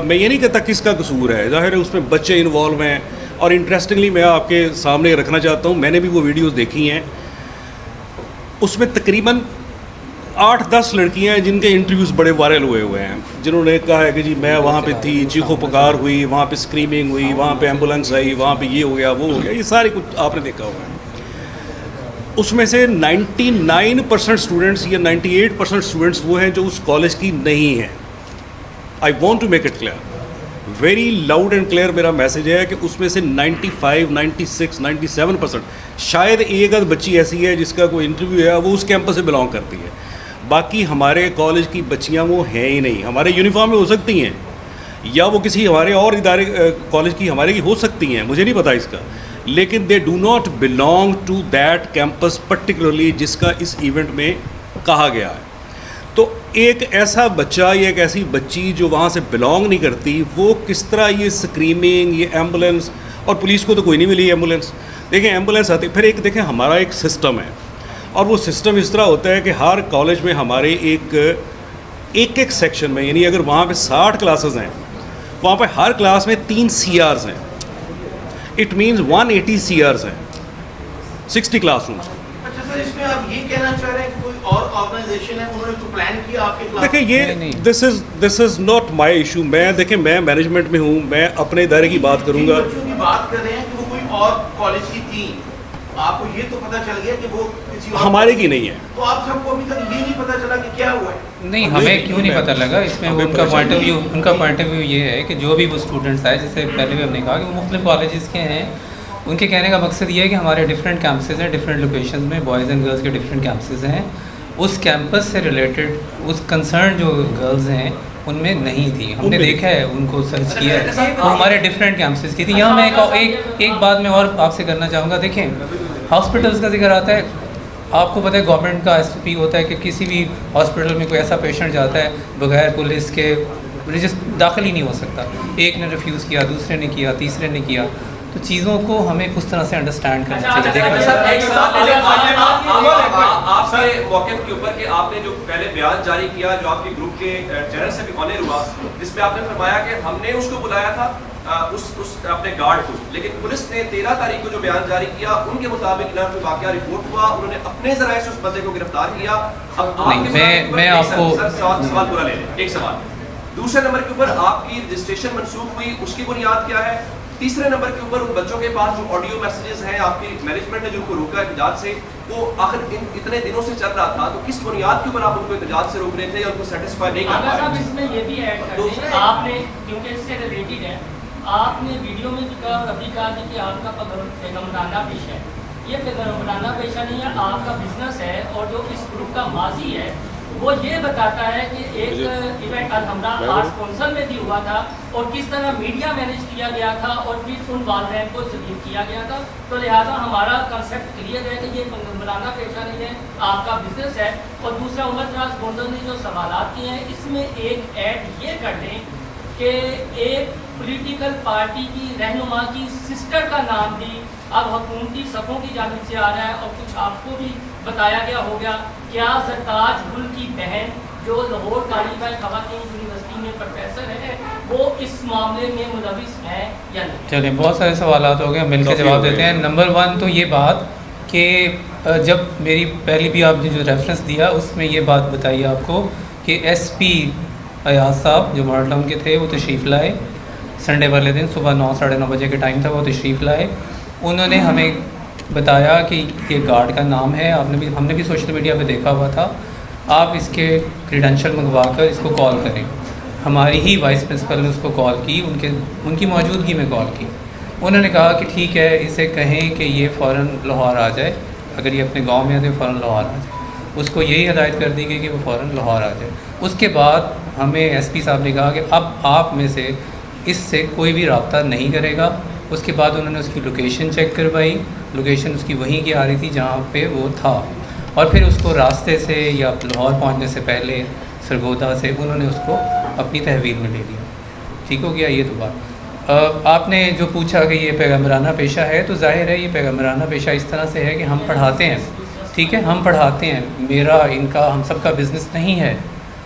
मैं ये नहीं कहता किसका कसूर है, ज़ाहिर है उसमें बच्चे इन्वॉल्व हैं। और इंटरेस्टिंगली मैं आपके सामने रखना चाहता हूँ, मैंने भी वो वीडियोस देखी हैं, उसमें तकरीबन 8-10 लड़कियां हैं जिनके इंटरव्यूज़ बड़े वायरल हुए हैं, जिन्होंने कहा है कि जी मैं वहाँ पे थी, चीखो पुकार हुई, वहाँ पे स्क्रीमिंग हुई, वहाँ पे एम्बुलेंस आई, वहाँ पे ये हो गया वो हो गया, ये सारे कुछ आपने देखा हुआ है। उसमें से 99% स्टूडेंट्स या 98% स्टूडेंट्स वो हैं जो उस कॉलेज की नहीं हैं। I want to make it clear, very loud and clear मेरा मैसेज है कि उसमें से 95, 96, 97% शायद एक आध बच्ची ऐसी है जिसका कोई इंटरव्यू है वो उस कैंपस से बिलोंग करती है। बाकी हमारे कॉलेज की बच्चियां वो हैं ही नहीं। हमारे यूनिफॉर्म में हो सकती हैं या वो किसी हमारे और इदारे कॉलेज की हमारे की हो सकती हैं, मुझे नहीं पता इसका, लेकिन they do not belong to that campus particularly जिसका इस इवेंट में कहा गया है। तो एक ऐसा बच्चा या एक ऐसी बच्ची जो वहाँ से बिलोंग नहीं करती, वो किस तरह ये स्क्रीमिंग, ये एम्बुलेंस, और पुलिस को तो कोई नहीं मिली एम्बुलेंस। देखें एम्बुलेंस आती, फिर एक देखें हमारा एक सिस्टम है, और वो सिस्टम इस तरह होता है कि हर कॉलेज में हमारे एक सेक्शन में, यानी अगर वहाँ पे 60 क्लासेस हैं, वहाँ पे हर क्लास में 3 CRs हैं। इट मीन्स 180 CRs हैं, 60 क्लासरूम्स। अच्छा सर, इसमें आप ये कहना चाह रहे हैं कि कोई और ऑर्गेनाइजेशन है, उन्होंने तो प्लान किया आपके क्लास? देखिए ये this is not my issue. मैं देखें मैं मैनेजमेंट में हूँ, मैं अपने इदारे की बात करूँगा। बच्चों की बात कर रहे हैं कि वो कोई और कॉलेज की थी, आपको ये तो पता चल गया कि वो किसी और हमारे की नहीं है, तो आप सबको अभी तक ये नहीं पता चला कि क्या हुआ है? नहीं, हमें क्यों नहीं पता लगा इसमें? उनका पॉइंट ऑफ व्यू ये है कि जो भी वो स्टूडेंट्स आए, जैसे पहले भी हमने कहा कि वो मुख्तलिफ कॉलेजेस के हैं, उनके कहने का मकसद ये है कि हमारे डिफरेंट कैंपसेस हैं, डिफरेंट लोकेशन में बॉयज़ एंड गर्ल्स के डिफरेंट कैंपसेस हैं, उस कैंपस से रिलेटेड उस कंसर्न जो गर्ल्स हैं उनमें नहीं थी। हमने देखा है, उनको सर्च किया है, वो हमारे डिफरेंट कैंपसेस की थी। यहाँ मैं एक बात मैं और आपसे करना चाहूँगा। देखें हॉस्पिटल्स का जिक्र आता है, आपको पता है गवर्नमेंट का SOP होता है कि किसी भी हॉस्पिटल में कोई ऐसा पेशेंट जाता है बगैर पुलिस के रजिस्टर दाखिल ही नहीं हो सकता। एक ने रिफ्यूज़ किया, दूसरे ने किया, तीसरे ने किया, तो चीज़ों को हमें उस तरह से अंडरस्टैंड करना चाहिए। आपके मौके के ऊपर कि आपने जो पहले बयान जारी किया, जो आपके ग्रुप के चैनल से भी ऑनर हुआ, जिसमें आपने फरमाया कि हमने उसको बुलाया था उस अपने गार्ड को, लेकिन पुलिस ने 13 तारीख को जो बयान जारी किया उनके मुताबिक ना कोई वाकया रिपोर्ट हुआ, उन्होंने अपने जराए से उस बंदे को गिरफ्तार किया। अब मैं आपको सवाल पूरा ले लें। एक सवाल, दूसरे नंबर के ऊपर आपकी रजिस्ट्रेशन मनसूख हुई, उसकी बुनियाद क्या है? तीसरे नंबर के ऊपर उन बच्चों के पास जो ऑडियो मैसेजेस हैं, आपकी मैनेजमेंट ने जिनको रोका एहतजाज से, वो आखिर इतने दिनों से चल रहा था, तो किस बुनियाद के ऊपर आप उनको एहतजाज से रोक रहे थे या उनको सेटिस्फाई नहीं कर पा रहे? इसमें ये भी ऐड कर दें आपने, क्योंकि इससे रिलेटेड है, आपने वीडियो में भी कहा और अभी कहा कि आपका पैगम्बराना पेशा है। ये पैगम्बराना पेशा नहीं है, आपका बिजनेस है, और जो इस ग्रुप का माजी है वो ये बताता है कि एक इवेंट अलहमरा आर्ट स्पॉन्सर में भी हुआ था और किस तरह मीडिया मैनेज किया गया था और फिर उन वालदैन को जलील किया गया था। तो लिहाजा हमारा कंसेप्ट क्लियर है कि ये पैगम्बराना पेशा नहीं है, आपका बिजनेस है। और दूसरा उमर दराज स्पॉन्सर ने जो सवालात किए हैं, इसमें एक ऐड ये कर दें कि एक पॉलिटिकल पार्टी की रहनुमा की सिस्टर का नाम भी अब हुकूमती सफ़ों की जानिब से आ रहा है, और कुछ आपको भी बताया गया हो गया। क्या सरताज गुल की बहन जो लाहौर तालिबा ख़वातीन यूनिवर्सिटी में प्रोफेसर है, वो इस मामले में मुलविस है या नहीं? चलिए, बहुत सारे सवाल हो गए, मिलकर जवाब देते हैं। नंबर 1 तो ये बात कि जब मेरी पहली भी आपने जो रेफरेंस दिया उसमें ये बात बताई आपको कि SP अयाज साहब जो मॉडल टाउन के थे वो तशरीफ़ लाए, संडे वाले दिन सुबह 9 साढ़े 9 बजे के टाइम था, वो तशरीफ़ लाए। उन्होंने हमें बताया कि ये गार्ड का नाम है, हमने भी सोशल मीडिया पे देखा हुआ था, आप इसके क्रीडेंशियल मंगवा कर इसको कॉल करें। हमारी ही वाइस प्रिंसिपल ने उसको कॉल की, उनकी मौजूदगी में कॉल की। उन्होंने कहा कि ठीक है, इसे कहें कि ये फ़ौरन लाहौर आ जाए, अगर ये अपने गांव में है तो फ़ौरन लाहौर आ जाए। उसको यही हिदायत कर दी गई कि वो फ़ौरन लाहौर आ जाए। उसके बाद हमें SP साहब ने कहा कि अब आप में से इससे कोई भी रब्ता नहीं करेगा। उसके बाद उन्होंने उसकी लोकेशन चेक करवाई, लोकेशन उसकी वहीं की आ रही थी जहाँ पे वो था, और फिर उसको रास्ते से या लाहौर पहुँचने से पहले सरगोदा से उन्होंने उसको अपनी तहवील में ले लिया। ठीक हो गया ये तो बात। आपने जो पूछा कि ये पैगम्बराना पेशा है, तो जाहिर है ये पैगम्बराना पेशा इस तरह से है कि हम पढ़ाते हैं, ठीक है, हम पढ़ाते हैं, मेरा इनका हम सब का बिज़नेस नहीं है।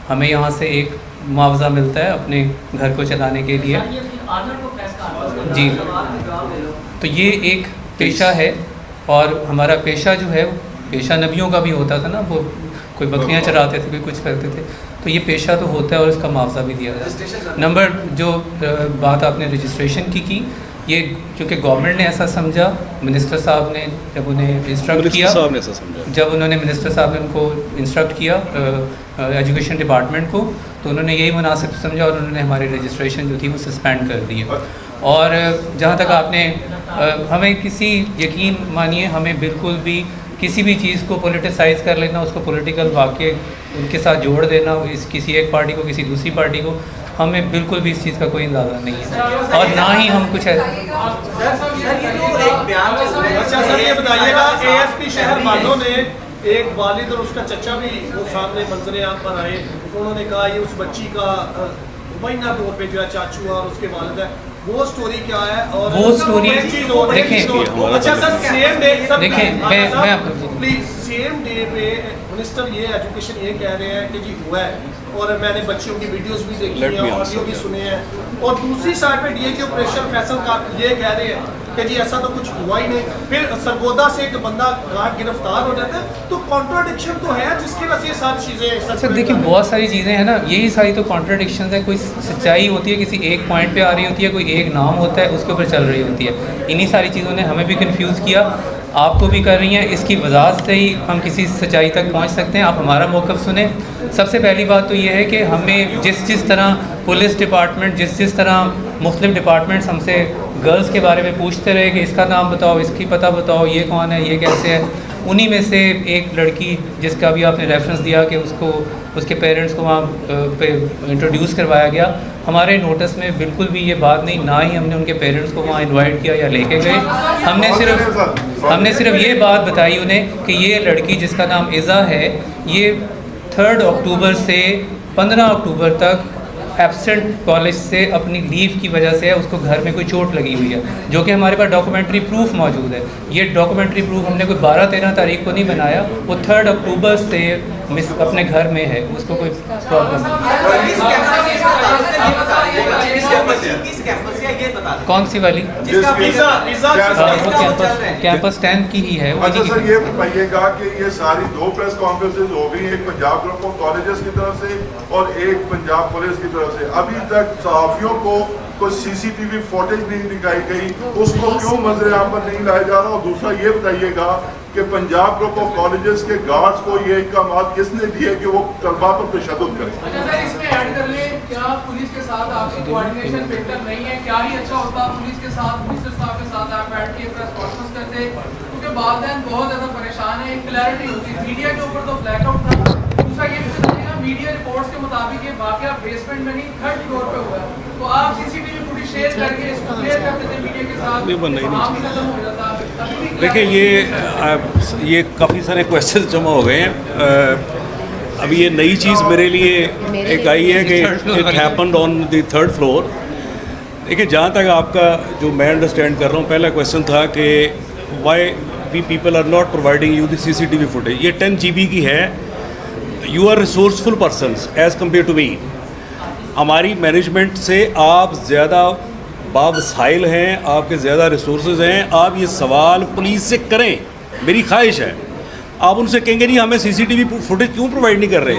हमें यहाँ से एक मुआवजा मिलता है अपने घर को चलाने के लिए। सर, ये फिर आदर को प्रेस कॉन्फ्रेंस जी, तो ये एक पेशा है और हमारा पेशा जो है पेशा नबियों का भी होता था ना, वो कोई बकरियां चराते थे, कोई कुछ करते थे, तो ये पेशा तो होता है और इसका मुआवजा भी दिया जाता है। नंबर जो बात आपने रजिस्ट्रेशन की ये क्योंकि गवर्नमेंट ने ऐसा समझा, मिनिस्टर साहब ने जब उन्हें इंस्ट्रक्ट किया, साहब ने ऐसा समझा, जब उन्होंने मिनिस्टर साहब ने उनको इंस्ट्रक्ट किया एजुकेशन डिपार्टमेंट को, तो उन्होंने यही मुनासिब समझा और उन्होंने हमारी रजिस्ट्रेशन जो थी वो सस्पेंड कर दी है। और जहाँ तक आपने हमें किसी यकीन मानिए हमें बिल्कुल भी किसी भी चीज़ को पोलिटिसाइज़ कर लेना, उसको पॉलिटिकल वाक़े उनके साथ जोड़ देना, इस किसी एक पार्टी को किसी दूसरी पार्टी को, हमें बिल्कुल भी इस चीज़ का कोई अंदाज़ा नहीं है और ना ही हम कुछ है। अच्छा सर, ये बताइएगा एएसपी शहर मानो ने एक वालिद और उसका चचा भी वो सामने मंजरे आम पर आए, उन्होंने कहा ये उस बच्ची का मुबैना तौर पे जो है चाचू और उसके वालिद है, वो स्टोरी क्या है? और वो स्टोरी देखें, अच्छा सर, सेम डे देखें मैं आपको प्लीज सेम डे पे मिनिस्टर ये एजुकेशन ये कह रहे हैं कि जी हुआ है और मैंने बच्चियों की वीडियोस भी देखी हैं, ऑडियो भी सुने हैं, और दूसरी साइड पे डीएजी ऑपरेशन फैसल का ये कह रहे हैं कि जी ऐसा तो कुछ हुआ ही नहीं, फिर सरगोदा से एक बंदा गिरफ्तार हो जाता है, तो कॉन्ट्राडिक्शन तो है जिसकी वजह से ये सारी चीज़ें। सर देखिए बहुत सारी चीज़ें हैं ना, यही सारी तो कॉन्ट्राडिक्शन है, कोई सच्चाई होती है किसी एक पॉइंट पे आ रही होती है, कोई एक नाम होता है उसके ऊपर चल रही होती है, इन्हीं सारी चीज़ों ने हमें भी कंफ्यूज किया, आपको भी कर रही हैं, इसकी वजाहत से ही हम किसी सच्चाई तक पहुंच सकते हैं। आप हमारा मौक़िफ़ सुने। सबसे पहली बात तो ये है कि हमें जिस तरह पुलिस डिपार्टमेंट जिस तरह मुख्तलिफ डिपार्टमेंट्स हमसे गर्ल्स के बारे में पूछते रहे कि इसका नाम बताओ, इसकी पता बताओ, ये कौन है, ये कैसे है, उन्हीं में से एक लड़की जिसका भी आपने रेफरेंस दिया कि उसको उसके पेरेंट्स को वहाँ पे इंट्रोड्यूस करवाया गया, हमारे नोटिस में बिल्कुल भी ये बात नहीं, ना ही हमने उनके पेरेंट्स को वहाँ इनवाइट किया या लेके गए। हमने सिर्फ ये बात बताई उन्हें कि ये लड़की जिसका नाम इज़ा है ये 3 अक्टूबर से 15 अक्टूबर तक एब्सेंट कॉलेज से अपनी लीव की वजह से उसको घर में कोई चोट लगी हुई है, जो कि हमारे पास डॉक्यूमेंट्री प्रूफ मौजूद है। ये डॉक्यूमेंट्री प्रूफ हमने कोई 12-13 तारीख को नहीं बनाया, वो 3 अक्टूबर से अपने घर में है, उसको कोई प्रॉब्लम नहीं। कौन सी वाली? कैंपस 10 की ही है। अच्छा सर, ये बताइएगा कि ये सारी 2 प्रेस कॉन्फ्रेंसेज हो गई, एक पंजाब ग्रुप ऑफ कॉलेजेस की तरफ से और एक पंजाब पुलिस की तरफ से, अभी तक सहाफियों को कोई सीसीटीवी फुटेज नहीं दिखाई गई, उसको क्यों मंजर आम पर नहीं लाया जा रहा? और दूसरा ये बताइएगा कि पंजाब ग्रुप ऑफ कॉलेजेस के गार्ड्स को ये इक़ामात किसने दिए कि वो तलबा पर तशद्दुद करें? अच्छा सर, इसमें ऐड कर ले, क्या पुलिस के साथ आपकी कोऑर्डिनेशन बेहतर नहीं है? क्या ही अच्छा होता पुलिस के साथ, मिनिस्टर साहब के साथ आप बैठ के प्रेस कॉन्फ्रेंस करते, क्योंकि वालिदैन बहुत ज़्यादा परेशान है, क्लैरिटी होती। मीडिया के ऊपर तो ब्लैकआउट था। दूसरा ये मीडिया रिपोर्ट्स के मुताबिक ये वाकया बेसमेंट में नहीं 3rd फ्लोर पे हुआ है, तो आप सीसीटीवी फुटेज शेयर करके इसको क्लियर कर देते मीडिया के साथ, काम भी खत्म हो जाता। देखिए ये काफ़ी सारे क्वेश्चन जमा हो गए हैं। अभी ये नई चीज़ मेरे लिए एक आई है कि it happened on the 3rd floor. देखिए जहाँ तक आपका जो मैं अंडरस्टैंड कर रहा हूँ, पहला क्वेश्चन था कि why we people are not providing you the CCTV footage. ये 10 GB की है। You are resourceful persons as compare to me. हमारी मैनेजमेंट से आप ज़्यादा बावसाइल हैं, आपके ज़्यादा रिसोर्सेज हैं, आप ये सवाल पुलिस से करें, मेरी ख्वाहिश है। आप उनसे कहेंगे नहीं हमें सीसीटीवी फुटेज क्यों प्रोवाइड नहीं कर रहे,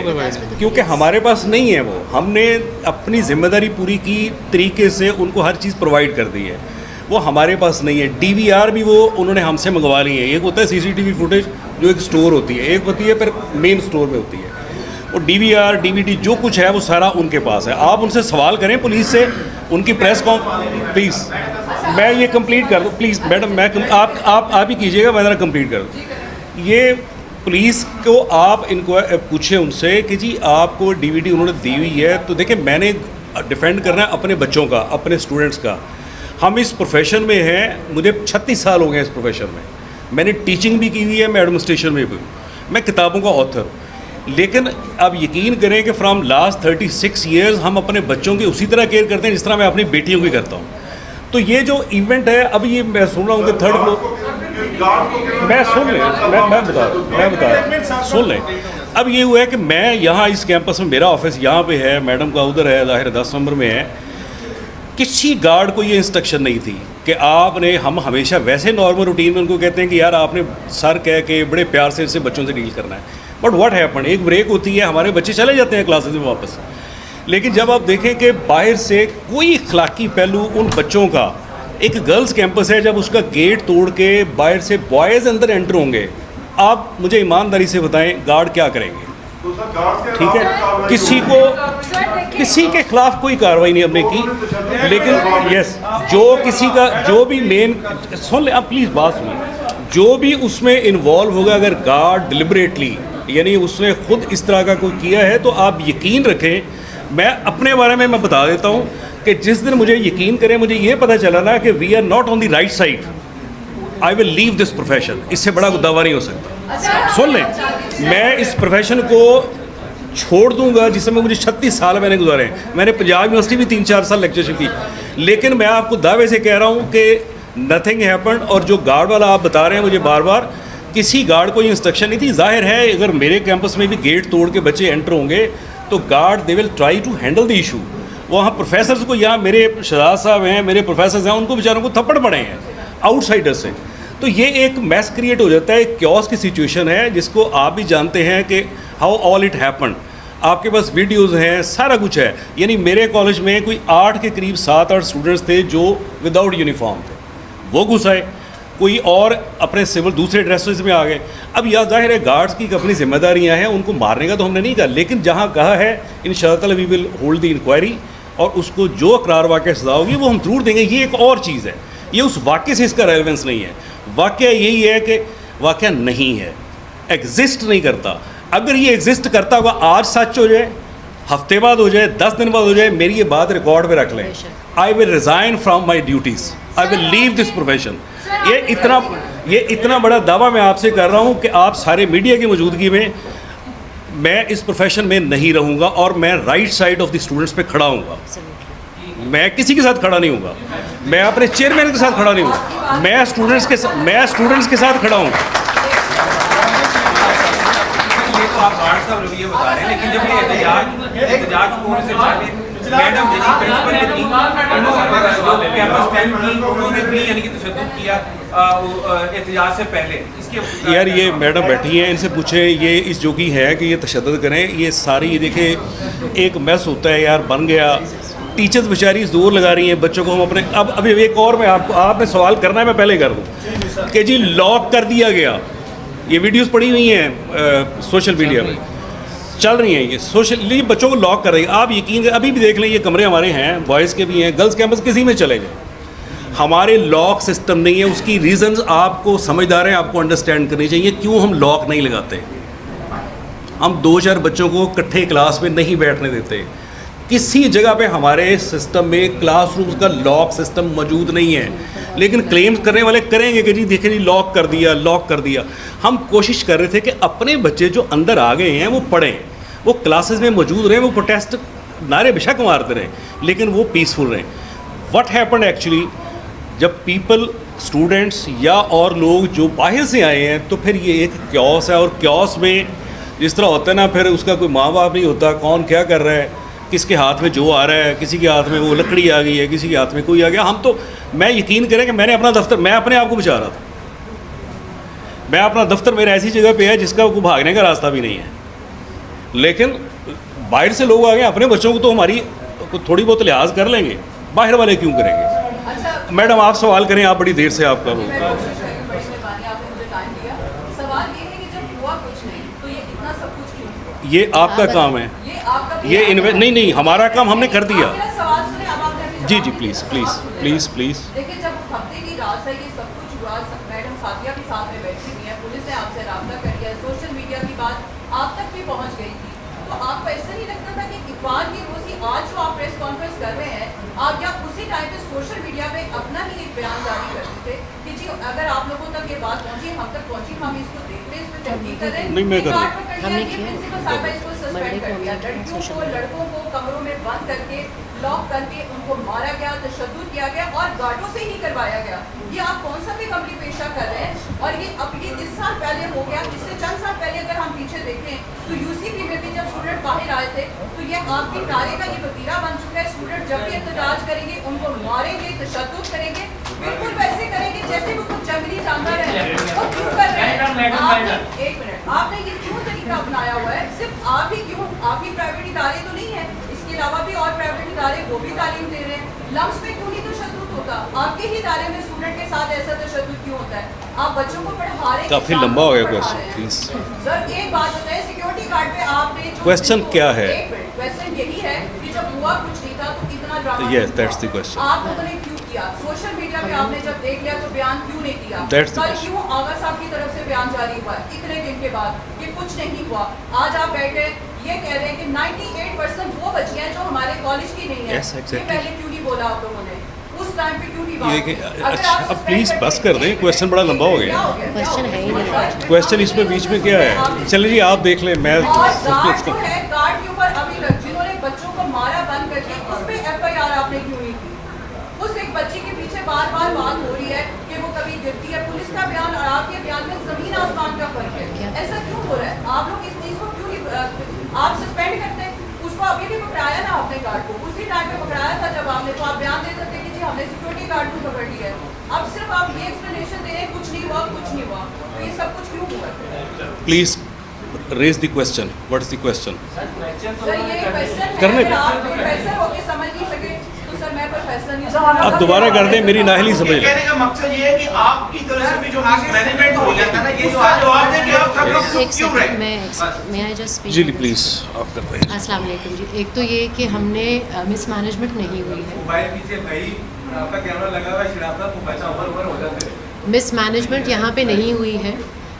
क्योंकि हमारे पास नहीं है। वो हमने अपनी जिम्मेदारी पूरी की तरीके से उनको हर चीज़ प्रोवाइड कर दी है, वो हमारे पास नहीं है। DVR भी वो उन्होंने हमसे मंगवा ली है। एक होता है सीसीटीवी फुटेज जो एक स्टोर होती है, एक होती है फिर मेन स्टोर में होती है, और DVR DVD जो कुछ है वो सारा उनके पास है। आप उनसे सवाल करें पुलिस से, उनकी प्रेस प्लीज़ मैं ये कंप्लीट कर दूँ प्लीज़ मैडम, मैं आप ही कीजिएगा, मैं ज़रा कंप्लीट कर दूँ। ये पुलिस को आप इनको पूछे उनसे कि जी आपको DVD उन्होंने दी हुई है, तो देखिए मैंने डिफेंड करना है अपने बच्चों का, अपने स्टूडेंट्स का। हम इस प्रोफेशन में हैं, मुझे 36 साल हो गए इस प्रोफेशन में। मैंने टीचिंग भी की हुई है, मैं एडमिनिस्ट्रेशन में भी, मैं किताबों का ऑथर हूँ। लेकिन अब यकीन करें कि फ्रॉम लास्ट 36 ईयर्स हम अपने बच्चों की उसी तरह केयर करते हैं जिस तरह मैं अपनी बेटियों की करता हूँ। तो ये जो इवेंट है, अब ये मैं सुन रहा हूँ कि 3rd फ्लोर, मैं सुन लें, मैं बता सुन लें। अब ये हुआ है कि मैं यहाँ इस कैंपस में, मेरा ऑफिस यहाँ पे है, मैडम का उधर है, ज़ाहिर 10 नंबर में है। किसी गार्ड को ये इंस्ट्रक्शन नहीं थी कि आपने, हम हमेशा वैसे नॉर्मल रूटीन में उनको कहते हैं कि यार आपने सर कह के बड़े प्यार से इससे बच्चों से डील करना है, बट व्हाट हैपन, एक ब्रेक होती है, हमारे बच्चे चले जाते हैं क्लासेस में वापस। लेकिन जब आप देखें कि बाहर से कोई अखलाकी पहलू उन बच्चों का, एक गर्ल्स कैंपस है, जब उसका गेट तोड़ के बाहर से बॉयज़ अंदर एंटर होंगे, आप मुझे ईमानदारी से बताएं गार्ड क्या करेंगे? तो सर गार्ड्स के ठीक है, खिलाफ किसी के खिलाफ कोई कार्रवाई नहीं हमने की, लेकिन यस, जो भी मेन, सुन ले आप प्लीज़ बात सुनिए, जो भी उसमें इन्वॉल्व होगा, अगर गार्ड डिलिबरेटली यानी उसने खुद इस तरह का कोई किया है, तो आप यकीन रखें, मैं अपने बारे में मैं बता देता हूँ कि जिस दिन मुझे यकीन करें, मुझे ये पता चला ना कि we are not on the right side, I will leave this profession. इससे बड़ा कोई दावा नहीं हो सकता। सुन लें, मैं इस प्रोफेशन को छोड़ दूंगा जिसमें मुझे 36 साल मैंने गुजारे हैं। मैंने पंजाब यूनिवर्सिटी भी 3-4 साल लेक्चरशिप की, लेकिन मैं आपको दावे से कह रहा हूँ कि नथिंग हैपेंड। और जो गार्ड वाला आप बता रहे हैं मुझे बार बार, किसी गार्ड को ये इंस्ट्रक्शन नहीं थी। जाहिर है अगर मेरे कैंपस में भी गेट तोड़ के बच्चे एंटर होंगे तो guard they will try to handle the issue. वहाँ प्रोफेसर्स को, यहाँ मेरे शहजाद साहब हैं, मेरे प्रोफेसर्स हैं, उनको बेचारों को थप्पड़ पड़े हैं आउटसाइडर से। तो ये एक मैस क्रिएट हो जाता है, एक क्योस की सिचुएशन है जिसको आप भी जानते हैं कि हाउ ऑल इट हैपन। आपके पास वीडियोज़ हैं, सारा कुछ है। यानी मेरे कॉलेज में कोई 8 के करीब 7-8 स्टूडेंट्स थे जो विदाउट यूनिफॉर्म थे, वो घुस आए, कोई और अपने सिविल दूसरे ड्रेसेस में आ गए। अब यह जाहिर है गार्ड्स की अपनी जिम्मेदारियां हैं, उनको मारने का तो हमने नहीं कहा, लेकिन जहां कहा है इंशाअल्लाह we will hold the inquiry और उसको जो इकरार वाक़या सज़ा होगी वो हम ज़रूर देंगे। ये एक और चीज़ है, ये उस वाक़े से इसका रेलेवेंस नहीं है। वाक़या यही है कि वाक़या नहीं है, एग्जिस्ट नहीं करता। अगर ये एग्जिस्ट करता होगा, आज सच हो जाए, हफ्ते बाद हो जाए, 10 दिन बाद हो जाए, मेरी ये बात रिकॉर्ड पे रख लें, I will resign from my duties, I will leave this profession. ये इतना बड़ा दावा मैं आपसे कर रहा हूँ कि आप सारे मीडिया की मौजूदगी में मैं इस प्रोफेशन में नहीं रहूँगा और मैं right side of the students पे खड़ा हूँगा। मैं किसी के साथ खड़ा नहीं हूँगा, मैं अपने चेयरमैन के साथ खड़ा नहीं हूँ, मैं स्टूडेंट्स के साथ खड़ा हूँ। आप गार्ड साहब रवैया बता रहे हैं, लेकिन जब ये एहतजाज होने से पहले मैडम यानी प्रिंसिपल ने की, जो कैंपस टाइम की, उन्होंने भी यानी कि तशद्दुद किया एहतजाज से पहले। इसके यार ये मैडम बैठी हैं, इनसे पूछे ये इस जो की है कि ये तशद्दुद करें। ये सारी देखे एक मैस होता है यार, बन गया। टीचर्स बेचारी जोर लगा रही हैं बच्चों को हम अपने। अब अभी एक और मैं आपने सवाल करना है, मैं पहले कर दूँ कि जी लॉक कर दिया गया। ये वीडियोस पड़ी हुई हैं सोशल मीडिया में चल रही हैं, ये सोशल बच्चों को लॉक कर रही है। आप यकीन अभी भी देख लें, ये कमरे हमारे हैं, बॉयज़ के भी हैं, गर्ल्स कैंपस किसी में चले गए। हमारे लॉक सिस्टम नहीं है। उसकी रीज़न्स आपको समझदार हैं, आपको अंडरस्टैंड करनी चाहिए क्यों हम लॉक नहीं लगाते। हम 2-4 बच्चों को इकट्ठे क्लास में नहीं बैठने देते। किसी जगह पे हमारे सिस्टम में क्लासरूम्स का लॉक सिस्टम मौजूद नहीं है, लेकिन क्लेम्स करने वाले करेंगे कि जी देखिए जी लॉक कर दिया। हम कोशिश कर रहे थे कि अपने बच्चे जो अंदर आ गए हैं वो पढ़ें, वो क्लासेस में मौजूद रहें, वो प्रोटेस्ट नारे बेशक मारते रहें, लेकिन वो पीसफुल रहें। व्हाट हैपेंड एक्चुअली, जब पीपल, स्टूडेंट्स या और लोग जो बाहर से आए हैं, तो फिर ये एक क्योस है। और क्योस में जिस तरह होता है ना, फिर उसका कोई माँ बाप नहीं होता, कौन क्या कर रहा है, किसके हाथ में जो आ रहा है, किसी के हाथ में वो लकड़ी आ गई है, किसी के हाथ में कोई आ गया। हम तो, मैं यकीन करें कि मैंने अपना दफ्तर, मैं अपने आप को बचा रहा था। मैं अपना दफ्तर मेरे ऐसी जगह पे है जिसका को भागने का रास्ता भी नहीं है, लेकिन बाहर से लोग आ गए। अपने बच्चों को तो हमारी थोड़ी बहुत लिहाज कर लेंगे, बाहर वाले क्यों करेंगे। मैडम आप सवाल करें, आप बड़ी देर से आपका ये आपका काम है, ये नहीं, हमारा काम हमने कर दिया। जी प्लीज़। देखिए, जब हफ्ते की रात है, ये सब कुछ हुआ, मैडम साथिया के साथ में बैठी हुई है, पुलिस ने आपसे राब्ता कर दिया, सोशल मीडिया की बात आप तक भी पहुंच गई थी, तो आपको ऐसा नहीं लगता था कि इकबाल की रोज़ी आज जो आप प्रेस कॉन्फ्रेंस कर रहे हैं, आप या उसी टाइम पे सोशल मीडिया पे अपना ही एक बयान जारी करते थे कि जी अगर आप लोगों तक ये बात पहुंची, हम तक पहुंची, हम इसको देख रहे हैं, इस पर तहकीक कर रहे हैं, नहीं मैं कर प्रिंसिपल साहब इसको सस्पेंड कर दिया, लड़कियों को लड़कों को कमरों में बंद करके लॉक करके उनको मारा गया, तशद्दुद किया गया और गार्डों से ही करवाया गया। ये आप कौन सा बेकमली पेशा कर रहे हैं? और ये अब ये इस साल पहले हो गया, इससे चंद साल पहले अगर हम पीछे देखें तो यूसीपी में भी जब स्टूडेंट बाहर आए थे तो ये आपके नारे का ये वतीरा बन चुका है। स्टूडेंट जब भी एहतजाज करेंगे उनको मारेंगे, तशद्दुद करेंगे, बिल्कुल वैसे करेंगे जैसे वो कुछ जंगली जानवर है। वो क्यों कर रहे हैं? आपने एक मिनट, आपने ये क्यों तरीका अपनाया हुआ है? सिर्फ आप ही क्यों? आप ही प्राइवेट इदारे तो नहीं है, इसके अलावा भी और प्राइवेट इदारे वो भी तालीम दे रहे हैं। लम्स में क्यों नहीं तशद्दुद होता? आपके ही इदारे में स्टूडेंट के साथ ऐसा तशद्दुद क्यों होता है? आप बच्चों को पढ़ा रहे हैं, काफी लंबा हो गया क्वेश्चन, प्लीज सर। एक बात बताएं, सिक्योरिटी गार्ड पे आपने क्वेश्चन क्या है? क्वेश्चन यही है कि जब हुआ कुछ नहीं था तो इतना drama Yes, that's the question. आप लोगों ने क्यों किया? सोशल मीडिया पे आपने जब देख लिया तो बयान क्यों नहीं दिया? That's the कल question. क्यों आगा साहब की तरफ से बयान जारी हुआ इतने दिन के बाद? ये कुछ नहीं हुआ। आज आप बैठे ये कह रहे हैं कि 98% वो बच्चियां हैं जो हमारे कॉलेज की नहीं है। Yes, exactly. ये पहले क्यों नहीं बोला आप लोगों ने? उस टाइम पे क्यों नहीं बात ये की? कि- अगर अच्छा, आप अब suspend please करके- बस कर दें, question बड़ा लंबा हो गया। क्या क्या Question हो है ही गया? नहीं। क्वेश्चन इसमें बीच में क्या है? चलिए जी आप देख लें, मैं और गार्ड जो है, गार्ड के ऊपर अभी तक जिन्होंने बच्चों को मारा बंद करके उस पे एफआईआर आपने क्यों नहीं की? उस एक बच्ची के पीछे बार बार बात हो रही है कि वो कभी गिरती है। पुलिस का बयान और आपके बयान में जमीन आसमान का फर्क है। ऐसा क्यों हो रहा है? आप लोग इस चीज को क्यों नहीं आप सस्पेंड करते हैं? उसको अभी भी पकड़ाया ना आपने गार्ड को, उसी टाइम पे पकड़ाया था जब आपने, तो आप बयान दे सकते कि जी हमने सिक्योरिटी गार्ड को पकड़ लिया है। अब सिर्फ आप ये एक्सप्लेनेशन दे रहे हैं कुछ नहीं हुआ, कुछ नहीं हुआ, तो ये सब कुछ क्यों हुआ? Please raise the question. What is the question? Sir ये क्वेश्चन है, करने अगर दो। आप प्रोफेसर होके समझ नहीं सके तो सर मैं प्रोफेसर नहीं। आप दोबारा कर दें, मेरी नाहली समझ लें। कहने का मकसद ये है कि आपकी तरफ से भी जो मैनेजमेंट हो गया था ना, ये उसका जवाब दें कि आप सब लोग एक क्यों रहे? सेकंड मैं जस्ट जी प्लीज आप कर रहे हैं। अस्सलाम वालेकुम जी। एक तो ये कि हमने मिसमैनेजमेंट नहीं हुई है। मोबाइल पीछे भाई आपका कैमरा लगा हुआ है, शराफत तो बचा ऊपर हो जाते हैं। मिसमैनेजमेंट यहाँ पे नहीं हुई है।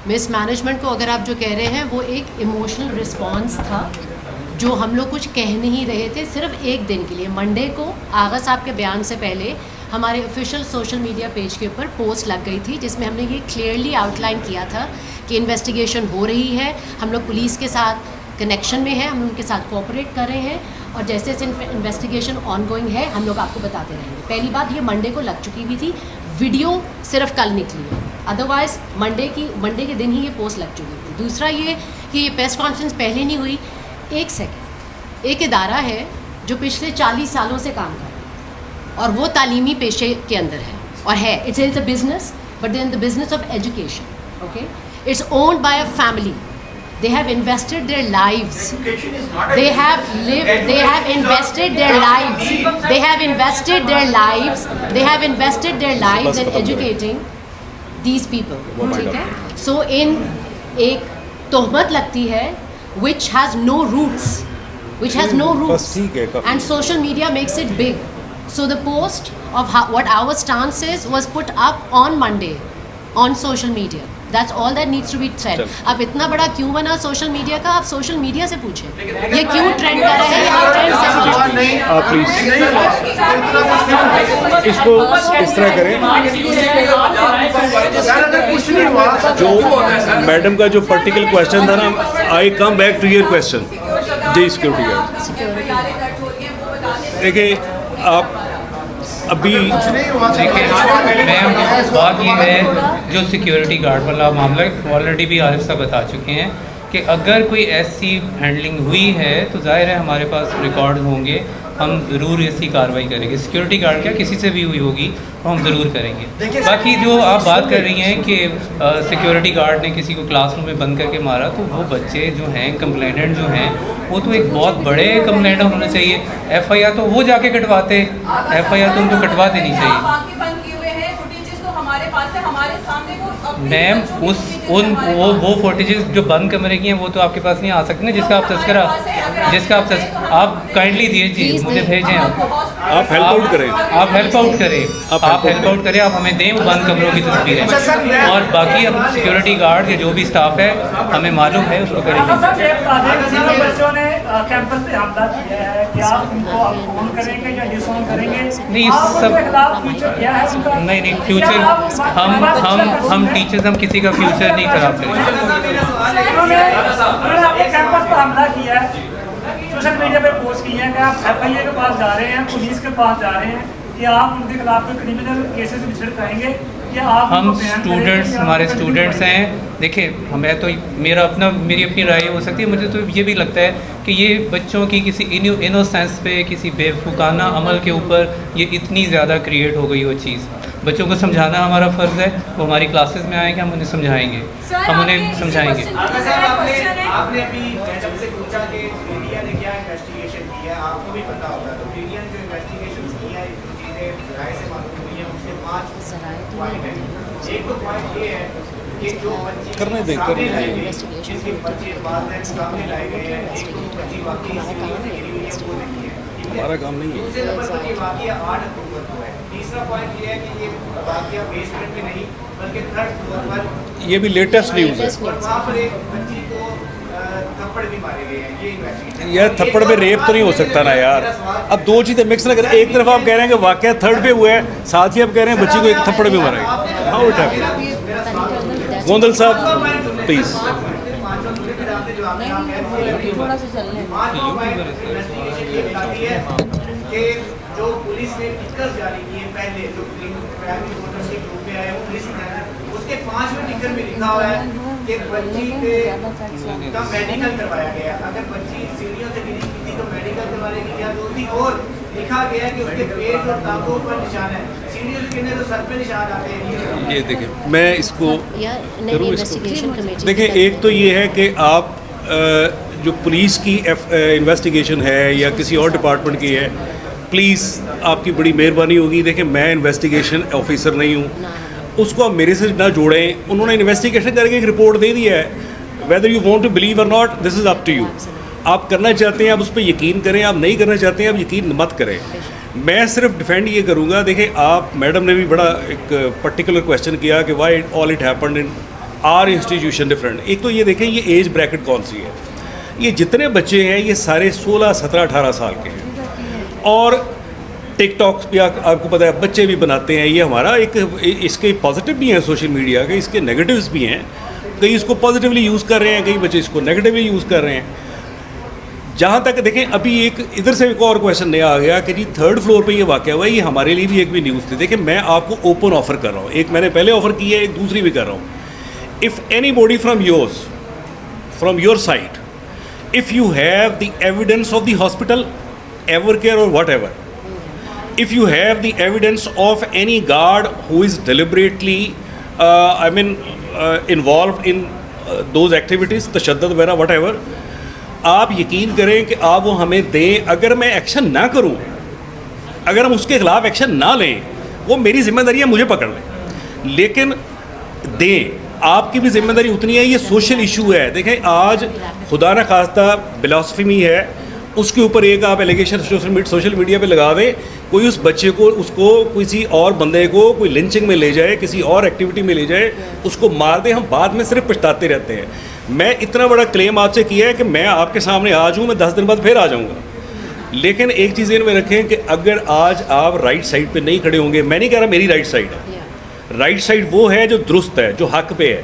मिसमैनेजमेंट को अगर आप जो कह रहे हैं वो एक इमोशनल रिस्पॉन्स था, जो हम लोग कुछ कह नहीं रहे थे सिर्फ एक दिन के लिए। मंडे को आगा साहब के बयान से पहले हमारे ऑफिशियल सोशल मीडिया पेज के ऊपर पोस्ट लग गई थी जिसमें हमने ये क्लियरली आउटलाइन किया था कि इन्वेस्टिगेशन हो रही है, हम लोग पुलिस के साथ कनेक्शन में हैं, हम उनके साथ कोऑपरेट कर रहे हैं और जैसे जैसे इन्वेस्टिगेशन ऑनगोइंग है हम लोग आपको बताते रहेंगे। पहली बात, ये मंडे को लग चुकी हुई थी, वीडियो सिर्फ कल निकली है, अदरवाइज़ मंडे के दिन ही ये पोस्ट लग चुकी थी। दूसरा ये कि ये प्रेस कॉन्फ्रेंस पहले नहीं हुई। एक सेकेंड, एक इदारा है जो पिछले 40 सालों से काम कर रहा है और वो तालीमी पेशे के अंदर है और है, it's a business but in the business of education, okay. It's owned by a family, they have invested their lives, Education is not a they have lived, they have invested their lives, they have invested their lives, they have invested their lives in educating these people, ठीक है। So in एक तोहमत लगती है which has no roots, which has no roots, and social media makes it big. So the post of what our stance is was put up on Monday on social media. That's all that needs to be said. अब इतना बड़ा क्यों बना social media का? आप social media से पूछें ये क्यों ट्रेंड कर रहा है, ये ट्रेंड से आप प्लीज इसको इस तरह करें। जो मैडम का जो पर्टिकुलर क्वेश्चन था ना, I come back to your question. जी सिक्योरिटी गार्ड, देखिए आप अभी देखिए मैम, बात ये है जो सिक्योरिटी गार्ड वाला मामला ऑलरेडी भी आरिफ साहब बता चुके हैं कि अगर कोई ऐसी हैंडलिंग हुई है तो जाहिर है हमारे पास रिकॉर्ड होंगे, हम ज़रूर ऐसी कार्रवाई करेंगे। सिक्योरिटी गार्ड क्या किसी से भी हुई होगी तो हम ज़रूर करेंगे। बाकी जो आप बात कर रही हैं कि सिक्योरिटी गार्ड ने किसी को क्लासरूम में बंद करके मारा, तो वो बच्चे जो हैं कंप्लेनेंट जो हैं वो तो एक बहुत बड़े कंप्लेनेंट होना चाहिए। एफआईआर तो वो जाके कटवाते, एफआईआर तो उनको कटवा देनी चाहिए। मैम वो फुटेजेस जो बंद कमरे की हैं वो तो आपके पास नहीं आ सकती ना, जिसका आप आप काइंडली दीजिए, मुझे भेजें, आप हेल्प आउट करें, आप हेल्प आउट करें, आप हमें दें वो बंद कमरों की तस्वीरें। और बाकी अब सिक्योरिटी गार्ड या जो भी स्टाफ है हमें मालूम है उसको करेंगे। बच्चों ने कैंपस पे हमला किया है, क्या उनको ऑन करेंगे या डिसऑन करेंगे? नहीं सब नहीं फ्यूचर हम टीचर्स हम किसी का फ्यूचर नहीं खराब करेंगे। उन्होंने अपने कैंपस पर हमला किया है, सोशल मीडिया पे पोस्ट किए हैं कि आप FIA के पास जा रहे हैं, पुलिस के पास जा रहे हैं कि आप उनके खिलाफ कोई क्रिमिनल केसेस रजिस्टर कराएंगे या आप हम उनको बैन स्टूडेंट्स करेंगे या हमारे उनको स्टूडेंट्स हैं। देखिए हमें तो मेरी अपनी राय हो सकती है, मुझे तो ये भी लगता है कि ये बच्चों की किसी इनोसेंस पे, किसी बेवकूफ़ाना अमल के ऊपर ये इतनी ज़्यादा क्रिएट हो गई वो चीज़। बच्चों को समझाना हमारा फ़र्ज़ है, वो हमारी क्लासेस में आएंगे, हम उन्हें समझाएंगे, हम उन्हें समझाएंगे। आपने अभी जब से पूछा कि मीडिया ने क्या इन्वेस्टिगेशन किया है, आपको भी पता होगा, तो मीडिया ने जो इन्वेस्टिगेशन किया है, जो चीज़ें राय से मालूम हुई हैं, उसके 5 पॉइंट हैं। एक तो पॉइंट ये है कि जो बच्चे सामने लाए गए, जिनके बच्चे बाद में सामने लाए गए हैं, एक तो बच्ची वाकई सीरीज से गिरी हुई है, वो नहीं है, ठीक है? हमारा काम नहीं है। दूसरे नंबर पर ये वाकया 8 अक्टूबर को है। तीसरा पॉइंट ये है कि ये वाकया बेसमेंट में नहीं बल्कि 3rd फ्लोर पर, ये भी लेटेस्ट न्यूज़ है। और वहाँ पर एक बच्ची को थप्पड़ भी मारे गए हैं। ये इन्वेस्टिगेशन, यार थप्पड़ में रेप तो नहीं हो सकता ना यार। अब दो चीज़ें मिक्स ना करें। एक तरफ आप कह रहे हैं कि वाकया 3rd पे हुआ है, साथ ही आप कह रहे हैं बच्ची को एक थप्पड़ भी मारा है। How it happened? गोंदल साहब प्लीज। थोड़ा सा चल कि जो पुलिस ने टिकट जारी किए पहले, जो प्राइमरी वोटर्स के ग्रुप में आए, वो पुलिस ने उसके 5वें टिकट में लिखा हुआ है कि बच्ची का मेडिकल करवाया गया। अगर बच्ची सीढ़ियों से गिरी थी तो मेडिकल करवाने की क्या जरूरत थी? और लिखा गया है कि उसके पेट और टांगों पर निशान है। सीढ़ियों से गिरने तो सर पे निशान आते हैं। ये देखिए, मैं इसको करूँ इसको। देखिए, एक तो ये है कि आप जो पुलिस की इन्वेस्टिगेशन है या किसी और डिपार्टमेंट की है, प्लीज़ आपकी बड़ी मेहरबानी होगी। देखिए, मैं इन्वेस्टिगेशन ऑफिसर नहीं हूँ, उसको आप मेरे से ना जोड़ें। उन्होंने इन्वेस्टिगेशन करके एक रिपोर्ट दे दी है। Whether you want to believe or not, this is up to you. आप करना चाहते हैं आप उस पर यकीन करें, आप नहीं करना चाहते हैं आप यकीन मत करें। मैं सिर्फ डिफेंड ये करूँगा। देखिए, आप मैडम ने भी बड़ा एक पर्टिकुलर क्वेश्चन किया कि why all it happened in are institution different. एक तो ये देखें, ये एज ब्रैकेट कौन सी है। ये जितने बच्चे हैं ये सारे 16, 17, 18 साल के हैं। और टिकटॉक भी आपको पता है बच्चे भी बनाते हैं। ये हमारा एक इसके पॉजिटिव भी हैं सोशल मीडिया के, इसके नेगेटिव्स भी हैं। कई इसको पॉजिटिवली यूज़ कर रहे हैं, कई बच्चे इसको नेगेटिवली यूज़ कर रहे हैं। जहाँ तक देखें, अभी एक इधर से एक और क्वेश्चन नया आ गया कि जी 3rd फ्लोर पे ये वाक़या हुआ है। ये हमारे लिए भी एक भी न्यूज़ थी। देखिए, मैं आपको ओपन ऑफ़र कर रहा हूँ। एक मैंने पहले ऑफ़र की है, एक दूसरी भी कर रहा हूँ। If any body from your side, if you have the evidence of the hospital, Evercare or whatever, if you have the evidence of any guard who is deliberately involved in those activities, तशद्दुद वगैरह whatever, आप यकीन करें कि आप वो हमें दें। अगर मैं एक्शन ना करूं, अगर हम उसके खिलाफ एक्शन ना लें, वो मेरी जिम्मेदारी है, मुझे पकड़ लें, लेकिन दें। आपकी भी जिम्मेदारी उतनी है। ये सोशल इशू है। देखें, आज खुदा न खास्ता ब्लास्फेमी है, उसके ऊपर एक आप एलिगेशन सोशल मीडिया पे लगा दें, कोई उस बच्चे को, उसको किसी और बंदे को कोई लिंचिंग में ले जाए, किसी और एक्टिविटी में ले जाए, उसको मार दे, हम बाद में सिर्फ पछताते रहते हैं। मैं इतना बड़ा क्लेम आपसे किया है कि मैं आपके सामने आज हूँ, मैं 10 दिन बाद फिर आ जाऊँगा। लेकिन एक चीज़ इनमें रखें कि अगर आज आप राइट साइड पे नहीं खड़े होंगे, मैं नहीं कह रहा मेरी राइट साइड है, राइट साइड वो है जो दुरुस्त है, जो हक पे है।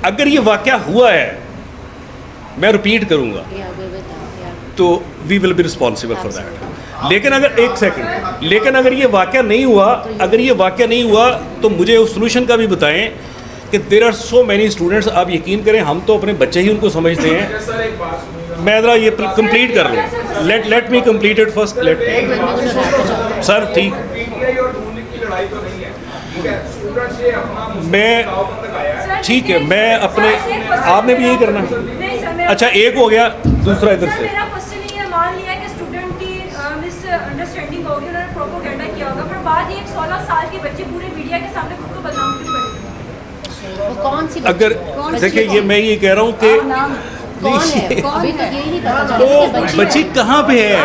अगर ये वाक़या हुआ है, मैं रिपीट करूँगा, तो we will be responsible for that. लेकिन अगर एक सेकंड, लेकिन अगर ये वाक़या नहीं हुआ, अगर ये वाक़या नहीं हुआ, तो मुझे उस सोल्यूशन का भी बताएं कि there are so many students. आप यकीन करें, हम तो अपने बच्चे ही उनको समझते हैं। मैं ज़रा ये कंप्लीट कर लूँ। Let me complete it first. Sir ठीक, मैं ठीक है, मैं अपने, आपने भी यही करना है। अच्छा, एक हो गया, दूसरा इधर से। मेरा क्वेश्चन ये है, मान लिया कि स्टूडेंट की मिसअंडरस्टैंडिंग होगी, उन्होंने प्रोपोगेंडा किया होगा, पर बाद ये एक 16 साल के बच्चे पूरे मीडिया के सामने खुद को बदनाम क्यों करेंगे? कौन सी अगर देखिए, ये मैं ये कह रहा हूँ कि कौन है? अभी तक यही नहीं पता चला वो बच्ची कहाँ पे है।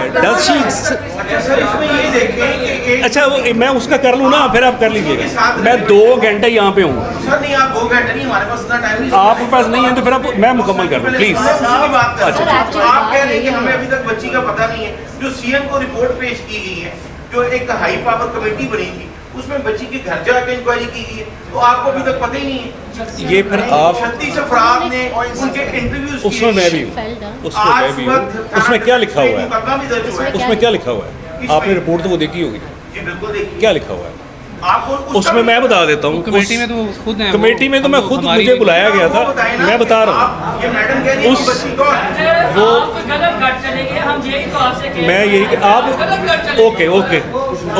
अच्छा, वो मैं उसका कर लूँ ना, फिर आप कर लीजिएगा। मैं 2 घंटे यहाँ पे हूँ। सर नहीं, आप 2 घंटे नहीं, हमारे पास इतना टाइम नहीं। आपके पास नहीं है तो फिर आप, मैं मुकम्मल कर दूँ प्लीज़। अच्छा, आप कह रहे हैं कि हमें अभी तक बच्ची का पता नहीं है। जो सीएम को रिपोर्ट पेश की गई है, जो एक हाई पावर कमेटी बनी थी, उसमें बच्ची के घर जाके इंक्वायरी की गई है, तो आपको अभी तक पता ही नहीं है। ये फिर आप 36 अफराद ने उनके इंटरव्यूज उसमें मैं भी हूँ, उसमें क्या लिखा हुआ है, उसमें क्या लिखा हुआ है? आपने रिपोर्ट तो वो देखी होगी, क्या लिखा हुआ है उसमें? मैं बता देता हूँ। कमेटी में तो खुद हैं, कमेटी में तो मैं खुद, मुझे बुलाया गया था, मैं बता रहा हूँ उस वो मैं यही आप ओके ओके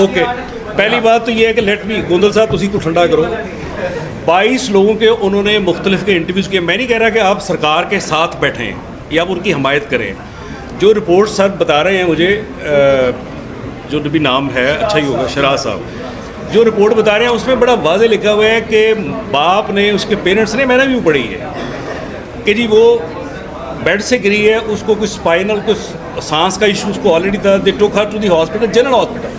ओके पहली बात तो ये है कि लेट मी गोंदल साहब तुसी को ठंडा करो। 22 लोगों के उन्होंने मुख्तलिफ के इंटरव्यूज़ किए। मैं नहीं कह रहा कि आप सरकार के साथ बैठें या आप उनकी हमायत करें। जो रिपोर्ट सर बता रहे हैं मुझे, जो भी नाम है अच्छा ही होगा, शराज साहब, जो रिपोर्ट बता रहे हैं उसमें बड़ा वाज़े लिखा हुआ है कि बाप ने, उसके पेरेंट्स ने, मैंने भी पढ़ी है कि जी वो बेड से गिरी है, उसको कुछ स्पाइनल, कुछ सांस का इशू उसको ऑलरेडी था। They took her to the hospital, general hospital.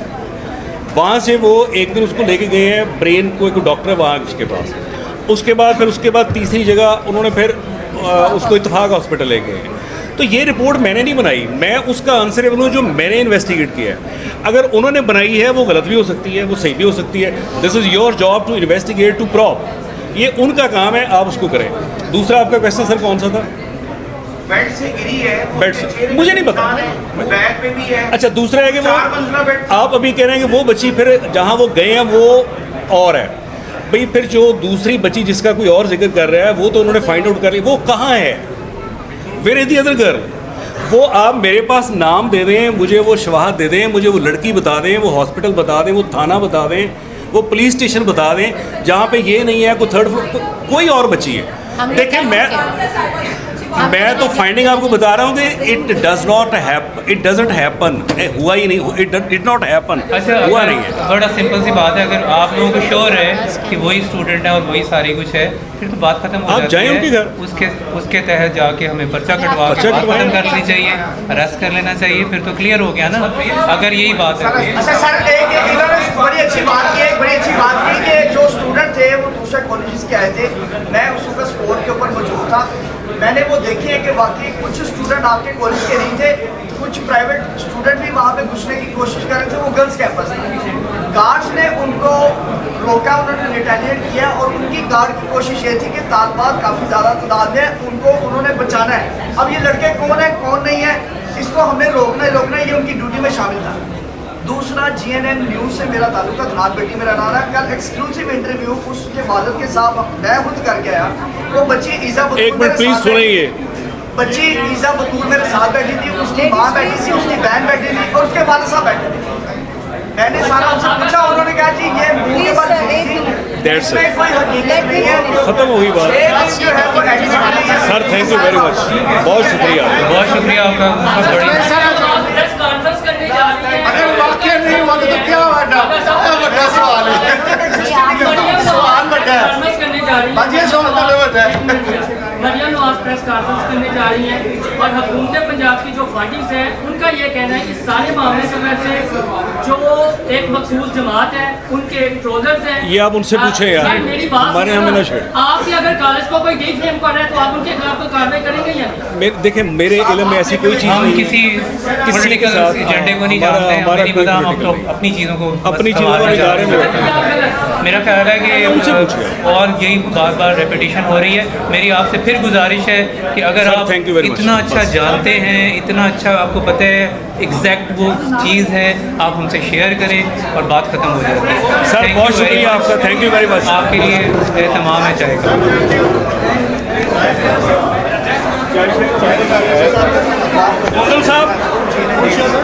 वहाँ से वो एक दिन उसको लेके गए हैं, ब्रेन को एक डॉक्टर है वहाँ उसके पास। उसके बाद तीसरी जगह उन्होंने फिर उसको इत्तेफाक हॉस्पिटल ले गए हैं। तो ये रिपोर्ट मैंने नहीं बनाई, मैं उसका आंसरेबल हूँ जो मैंने इन्वेस्टिगेट किया है। अगर उन्होंने बनाई है वो गलत भी हो सकती है, वो सही भी हो सकती है। This is your job to investigate, to probe, ये उनका काम है, आप उसको करें। दूसरा आपका क्वेश्चन सर कौन सा था? बेड से गिरी है, बेड से, मुझे नहीं पता, बैग पे भी है। अच्छा, दूसरा है कि वो आप अभी कह रहे हैं कि वो बच्ची फिर जहाँ वो गए हैं वो और है भाई, फिर जो दूसरी बच्ची जिसका कोई और जिक्र कर रहा है वो तो उन्होंने फाइंड आउट कर लिया, वो कहाँ है? Where is the other girl? वो आप मेरे पास नाम दे दें, मुझे वो शवाहद दे दें, मुझे वो लड़की बता दें, वो हॉस्पिटल बता दें, वो थाना बता दें, वो पुलिस स्टेशन बता दें जहाँ पे ये नहीं है कोई थर्ड फ्लोर कोई और बच्ची है। देखें, मैं तो फाइंडिंग आपको बता रहा हूँ कि इट डजंट हैपन, हुआ ही नहीं, इट डिड नॉट हैपन, हुआ नहीं है। बड़ा सिंपल सी बात है, अगर आप लोगों को श्योर है कि वही स्टूडेंट है और वही सारी कुछ है, फिर तो बात खत्म हो जाती है। उनके घर उसके तहत जाके हमें पर्चा कटवा के बात खत्म कर लेनी चाहिए, अरेस्ट कर लेना चाहिए, फिर तो क्लियर हो गया ना, अगर यही बात है। अच्छा सर, एक बड़ी अच्छी बात की कि जो स्टूडेंट थे वो दूसरे कॉलेजेस के आए थे, मैं उस वक्त स्पोर्ट के ऊपर मौजूद था, मैंने वो देखी है कि वाकई कुछ स्टूडेंट आपके कॉलेज के नहीं थे, कुछ प्राइवेट स्टूडेंट भी वहाँ पे घुसने की कोशिश कर रहे थे, वो गर्ल्स कैंपस था। गार्ड्स ने उनको रोका, उन्होंने रिटेलिएट किया और उनकी गार्ड की कोशिश ये थी कि तालिबात काफ़ी ज़्यादा तादाद में उनको उन्होंने बचाना है। अब ये लड़के कौन है कौन नहीं है, इसको हमने रोकना है, ये उनकी ड्यूटी में शामिल था। दूसरा, GNN न्यूज़ से मेरा ताल्लुक है, धनाल बेटी मेरा नाम है। कल एक्सक्लूसिव इंटरव्यू उसके वालिद के साथ मैं खुद करके आया। वो बच्ची ईज़ा बतूर, एक मिनट प्लीज सुनिए, बच्ची ईज़ा बतूर मेरे साथ बैठी थी, उसकी माँ बैठी थी, उसकी बहन बैठी थी और उसके वालिद साहब बैठे थे। मैंने सारा उनसे पूछा, उन्होंने कहा जी ये मुंह के बाद इसमें कोई हकीकत नहीं है, खत्म हो गई बात। जो है वो sir thank you very much, बहुत शुक्रिया, बहुत शुक्रिया आपका। अगर वाकई नहीं हुआ तो क्या हुआ? बड़ा सवाल है, सवाल बड़ा है, बाजी सवाल बड़ा है। मरियम नवाज प्रेस कॉन्फ्रेंस करने जा रही हैं और हुकूमत पंजाब की जो फाइंडिंग्स हैं उनका ये कहना है कि सारे मामले की वजह से जो एक मखसूस जमात है उनके ट्रोजर्स हैं। ये आप उनसे पूछे यार, मेरी बात हमारे यहाँ में ना छेड़। आपकी अगर कॉलेज को कोई डिफेम कर रहा है तो आप उनके खिलाफ कोई कार्रवाई करेंगे या नहीं? देखें, मेरे इल्म में ऐसी कोई चीज़ नहीं, किसी पॉलिटिकल एजेंडे को नहीं जानते हैं, हमें नहीं पता, हम तो अपनी चीज़ों को जा रहे हैं। मेरा ख्याल है कि और यही बार बार रेपिटेशन हो रही है। मेरी आपसे फिर गुजारिश है कि अगर आप इतना अच्छा जानते हैं, इतना अच्छा आपको पता है एग्जैक्ट वो चीज़ है, आप हमसे शेयर करें और बात खत्म हो जाती है। सर बहुत शुक्रिया आपका, थैंक यू वेरी मच। आपके लिए एहतमाम है चाय का। साहब